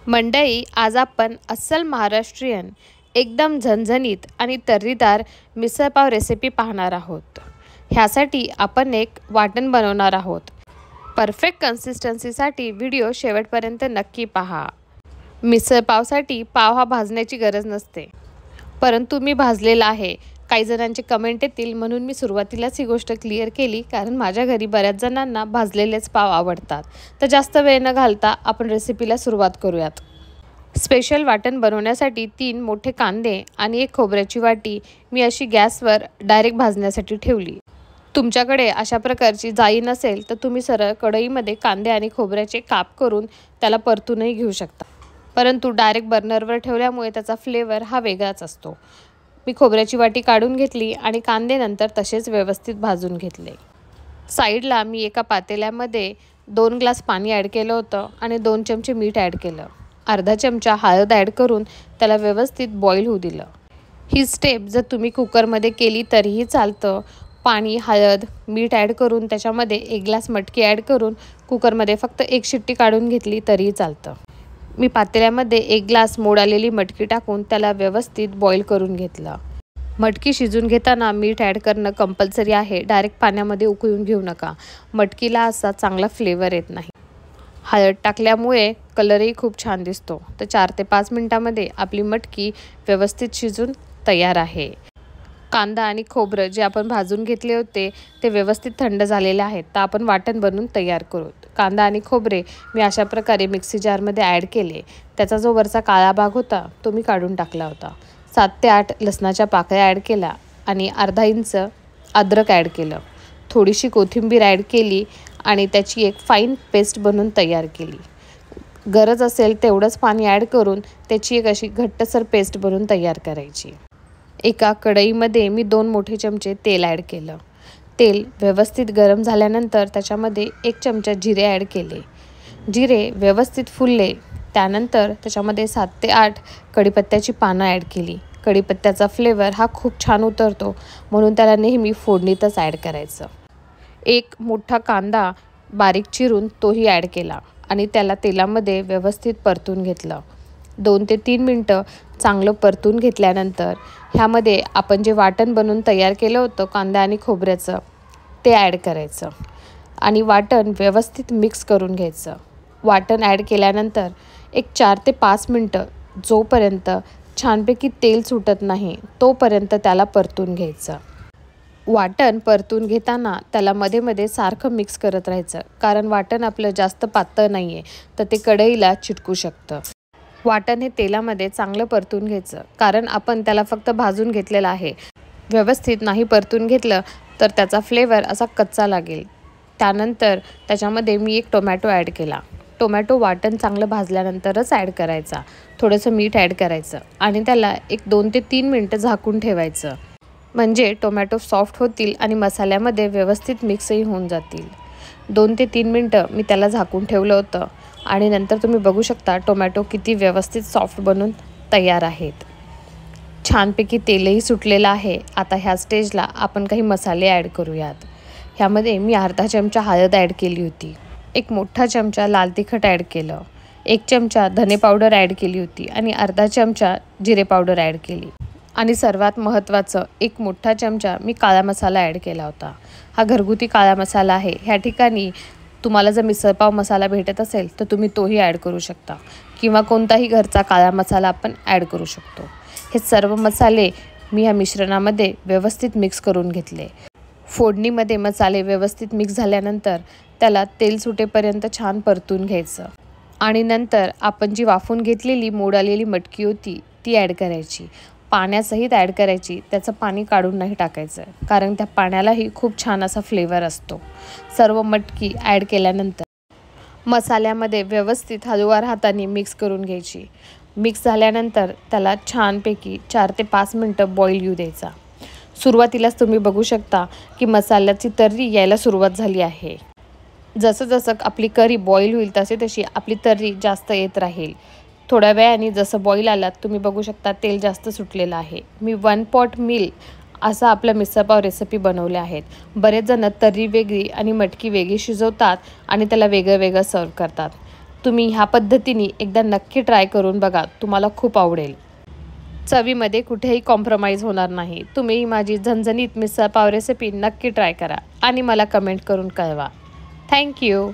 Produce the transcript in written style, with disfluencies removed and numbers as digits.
मंडळी, आज आपण अस्सल महाराष्ट्रीयन एकदम झणझणीत आणि तर्रीदार मिसळपाव रेसिपी पाहणार आहोत। ह्यासाठी आपण एक वाटण बनवणार आहोत। परफेक्ट कन्सिस्टन्सीसाठी व्हिडिओ शेवटपर्यंत नक्की पहा। मिसळपावसाठी पाव हा भाजण्याची गरज नसते, परंतु मी भाजलेला आहे। काही जणांचे कमेंट येतील म्हणून मी सुरुवातीलाच ही गोष्ट क्लिअर केली, कारण माझ्या घरी बऱ्याच जणांना भाजलेलेच पाव आवडतात। तर जास्त वेळ न घालता आपण रेसिपीला सुरुवात करूयात। स्पेशल वाटण बनवण्यासाठी 3 मोठे कांदे आणि 1 खोबऱ्याची वाटी मी अशी गॅसवर डायरेक्ट भाजण्यासाठी ठेवली। तुमच्याकडे अशा प्रकारची जाळी नसेल तर तुम्ही सरळ कढईमध्ये कांदे आणि खोबऱ्याचे काप करून त्याला परतूनही घेऊ शकता, परंतु डायरेक्ट बर्नरवर ठेवल्यामुळे त्याचा फ्लेवर हा वेगळाच असतो। मी खोबऱ्याची वाटी काढून घेतली आणि कांदे नंतर तसेच व्यवस्थित भाजून घेतले। साईडला मी एका पातेल्यामध्ये 2 ग्लास पाणी ॲड केलं होतं आणि 2 चमचे मीठ ॲड केलं। अर्धा चमचा हळद ॲड करून त्याला व्यवस्थित बॉईल होऊ दिलं। ही स्टेप जर तुम्ही कुकरमध्ये केली तरीही चालतं। पाणी, हळद, मीठ ॲड करून त्याच्यामध्ये 1 ग्लास मटकी ॲड करून कुकरमध्ये फक्त 1 शिट्टी काढून घेतली तरीही चालतं। मी पातेल्यामध्ये 1 ग्लास मोड आलेली मटकी टाकून त्याला व्यवस्थित बॉईल करून घेतलं। मटकी शिजून घेताना मीठ ॲड करणं कंपल्सरी आहे। डायरेक्ट पाण्यामध्ये उकळून घेऊ नका, मटकीला असा चांगला फ्लेवर येत नाही। हळद टाकल्यामुळे कलरही खूप छान दिसतो। तर 4 ते 5 मिनिटांमध्ये आपली मटकी व्यवस्थित शिजून तयार आहे। कांदा आणि खोबरं जे आपण भाजून घेतले होते ते व्यवस्थित थंड झालेले आहेत। तर आपण वाटण बनवून तयार करू। कांदा आणि खोबरे मी अशा प्रकारे मिक्सी जारमध्ये ॲड केले। त्याचा जो वरचा काळा भाग होता तो मी काढून टाकला होता। 7 ते 8 लसणाच्या पाकळ्या ॲड केल्या आणि अर्धा इंच अद्रक ॲड केलं। थोडीशी कोथिंबीर ॲड केली आणि त्याची एक फाईन पेस्ट बनवून तयार केली। गरज असेल तेवढंच पाणी ॲड करून त्याची एक अशी घट्टसर पेस्ट बनवून तयार करायची। एका कढईमध्ये मी 2 मोठे चमचे तेल ॲड केलं। तेल व्यवस्थित गरम झाल्यानंतर त्याच्यामध्ये 1 चमचा जिरे ॲड केले। जिरे व्यवस्थित फुलले त्यानंतर त्याच्यामध्ये 7 ते 8 कढीपत्त्याची पानं ॲड केली। कढीपत्त्याचा फ्लेवर हा खूप छान उतरतो, म्हणून त्याला नेहमी फोडणीतच ॲड करायचं। 1 मोठा कांदा बारीक चिरून तोही ॲड केला आणि त्याला तेलामध्ये व्यवस्थित परतून घेतलं। 2 ते 3 मिनटं चांगलं परतून घेतल्यानंतर ह्यामध्ये आपण जे वाटण बनवून तयार केलं होतं कांदा आणि खोबऱ्याचं ते ॲड करायचं आणि वाटण व्यवस्थित मिक्स करून घ्यायचं। वाटण ॲड केल्यानंतर एक 4 ते 5 मिनटं जोपर्यंत छानपैकी तेल सुटत नाही तोपर्यंत त्याला परतून घ्यायचं। वाटण परतून घेताना त्याला मध्ये मध्ये सारखं मिक्स करत राहायचं, कारण वाटण आपलं जास्त पातळ नाही आहे तर ते कढईला चिटकू शकतं। वाटण हे तेलामध्ये चांगलं परतून घ्यायचं, कारण आपण त्याला फक्त भाजून घेतलेलं आहे। व्यवस्थित नाही परतून घेतलं तर त्याचा फ्लेवर असा कच्चा लागेल। त्यानंतर त्याच्यामध्ये मी 1 टोमॅटो ॲड केला। टोमॅटो वाटण चांगलं भाजल्यानंतरच ॲड करायचा। थोडंसं मीठ ॲड करायचं आणि त्याला एक 2 ते 3 मिनटं झाकून ठेवायचं, म्हणजे टोमॅटो सॉफ्ट होतील आणि मसाल्यामध्ये व्यवस्थित मिक्सही होऊन जातील। 2 ते 3 मिनटं मी त्याला झाकून ठेवलं होतं आणि नंतर तुम्ही बघू शकता टोमॅटो किती व्यवस्थित सॉफ्ट बनून तयार आहेत। छानपैकी तेलही सुटलेलं आहे। आता ह्या स्टेजला आपण काही मसाले ॲड करूयात। ह्यामध्ये मी अर्धा चमचा हळद ॲड केली होती, 1 मोठा चमचा लाल तिखट ॲड केलं, 1 चमचा धने पावडर ॲड केली होती आणि अर्धा चमचा जिरे पावडर ॲड केली आणि सर्वात महत्त्वाचं 1 मोठा चमचा मी काळा मसाला ॲड केला होता। हा घरगुती काळा मसाला आहे। ह्या ठिकाणी तुम्हाला जर मिसळपाव मसाला भेटत असेल तर तुम्ही तोही ॲड करू शकता, किंवा कोणताही घरचा काळा मसाला आपण ॲड करू शकतो। हे सर्व मसाले मी ह्या मिश्रणामध्ये व्यवस्थित मिक्स करून घेतले। फोडणीमध्ये मसाले व्यवस्थित मिक्स झाल्यानंतर त्याला तेल सुटेपर्यंत छान परतून घ्यायचं आणि नंतर आपण जी वाफून घेतलेली मोड आलेली मटकी होती ती ॲड करायची। पाण्यासहित ॲड करायची, त्याचं पाणी काढून नाही टाकायचं, कारण त्या पाण्यालाही खूप छान असा फ्लेवर असतो। सर्व मटकी ॲड केल्यानंतर मसाल्यामध्ये व्यवस्थित हलवार हाताने मिक्स करून घ्यायची। मिक्स झाल्यानंतर त्याला छानपैकी 4 ते 5 मिनटं बॉईल येऊ द्यायचा। सुरुवातीलाच तुम्ही बघू शकता की मसाल्याची तर्री यायला सुरुवात झाली आहे। जसं जसं आपली करी बॉईल होईल तशी तशी आपली तर्री जास्त येत राहील। थोड्या वेळाने जसं बॉईल आलात तुम्ही बघू शकता तेल जास्त सुटलेलं आहे। मी 1 पॉट मील असा आपला मिसळपाव रेसिपी बनवले आहेत। बरेच जण तर्री वेगळी आणि मटकी वेगळी शिजवतात आणि त्याला वेगळं वेगळं सर्व करतात। तुम्ही ह्या पद्धतीने एकदा नक्की ट्राय करून बघा, तुम्हाला खूप आवडेल. चवीमध्ये कुठेही कॉम्प्रोमाइज होणार नाही. तुम्ही माझी झणझणीत मिसळ पाव रेसिपी नक्की ट्राय करा आणि मला कमेंट करून कळवा. थँक्यू.